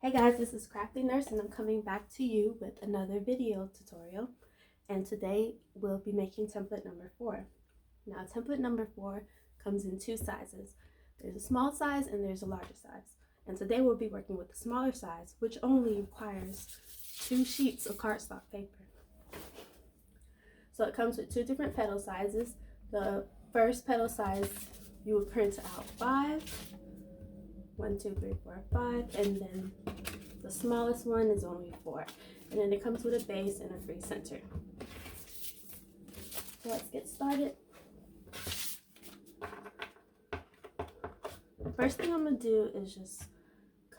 Hey guys, this is Crafty Nurse and I'm coming back to you with another video tutorial. And today we'll be making template number 4. Now template number 4 comes in 2 sizes. There's a small size and there's a larger size. And today we'll be working with the smaller size, which only requires 2 sheets of cardstock paper. So it comes with 2 different petal sizes. The first petal size you will print out 5. 1, 2, 3, 4, 5, and then the smallest one is only 4, and then it comes with a base and a free center. So let's get started. The first thing I'm gonna do is just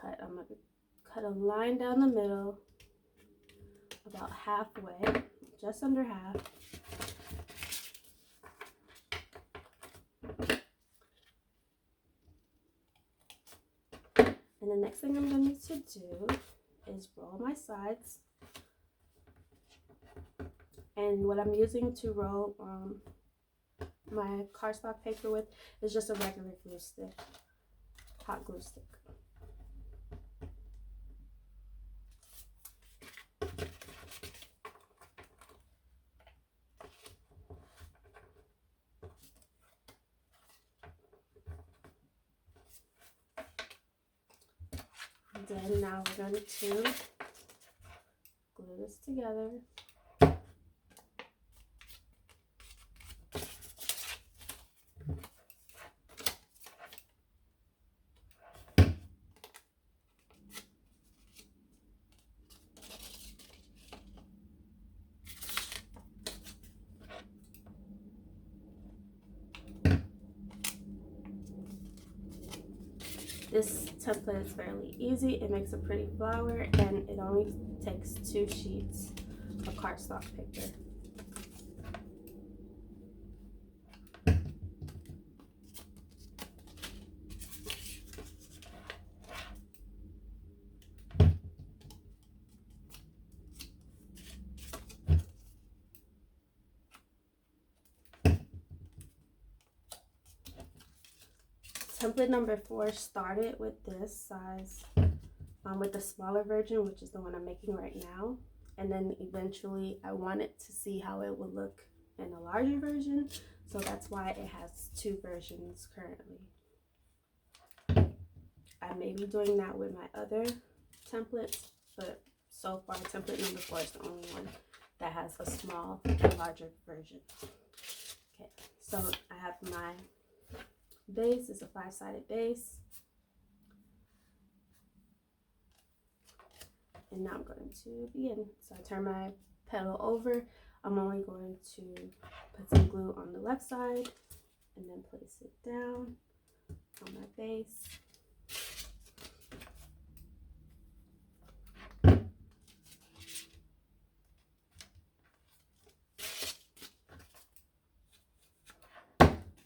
cut. I'm gonna cut a line down the middle, about halfway, just under half. And the next thing I'm going to do is roll my sides. And what I'm using to roll my cardstock paper with is just a regular glue stick, hot glue stick. Then now we're going to glue this together. This template is fairly easy. It makes a pretty flower and it only takes 2 sheets of cardstock paper. Template number 4 started with this size, with the smaller version, which is the one I'm making right now. And then eventually I wanted to see how it would look in a larger version. So that's why it has 2 versions currently. I may be doing that with my other templates, but so far template number 4 is the only one that has a small and larger version. Okay, so I have my base. Is a 5-sided base, and now I'm going to begin. So I turn my petal over. I'm only going to put some glue on the left side and then place it down on my base.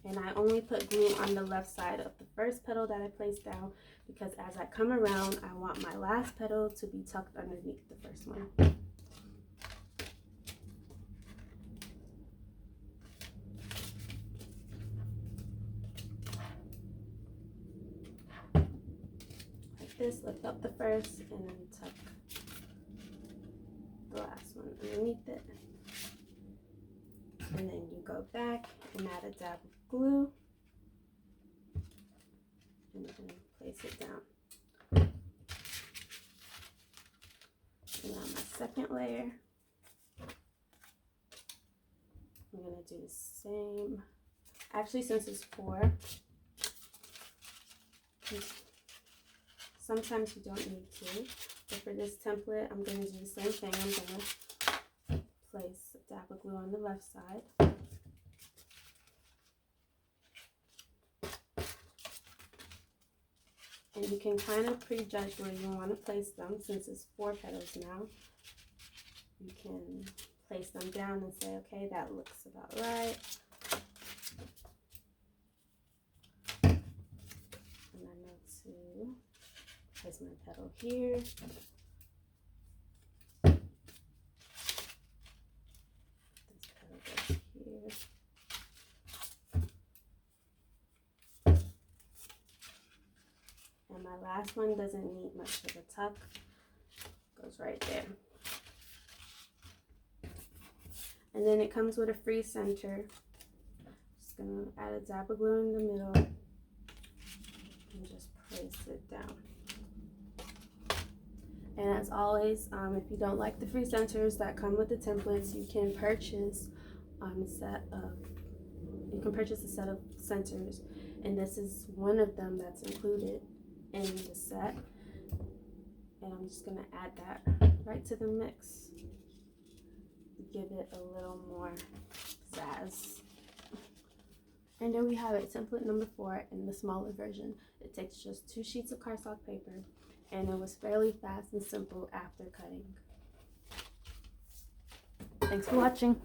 And I only put glue on the left side of the first petal that I placed down because as I come around, I want my last petal to be tucked underneath the first one. Like this, lift up the first and then tuck the last one underneath it. And then you go back and add a dab of glue and then place it down. And now my second layer, I'm going to do the same. Actually, since it's 4, sometimes you don't need to, but for this template I'm going to do the same thing. I'm going to place a dab of glue on the left side. And you can kind of prejudge where you want to place them. Since it's 4 petals now, you can place them down and say, okay, that looks about right. And I know to place my petal here. This petal goes here. And my last last one doesn't need much of a tuck. Goes right there. And then it comes with a free center. Just gonna add a dab of glue in the middle and just place it down. And as always, if you don't like the free centers that come with the templates, you can purchase a set of centers, and this is one of them that's included in the set. And I'm just gonna add that right to the mix, give it a little more zazz. And there we have it, template number 4 in the smaller version. It takes just 2 sheets of cardstock paper, and it was fairly fast and simple after cutting. Thanks for watching.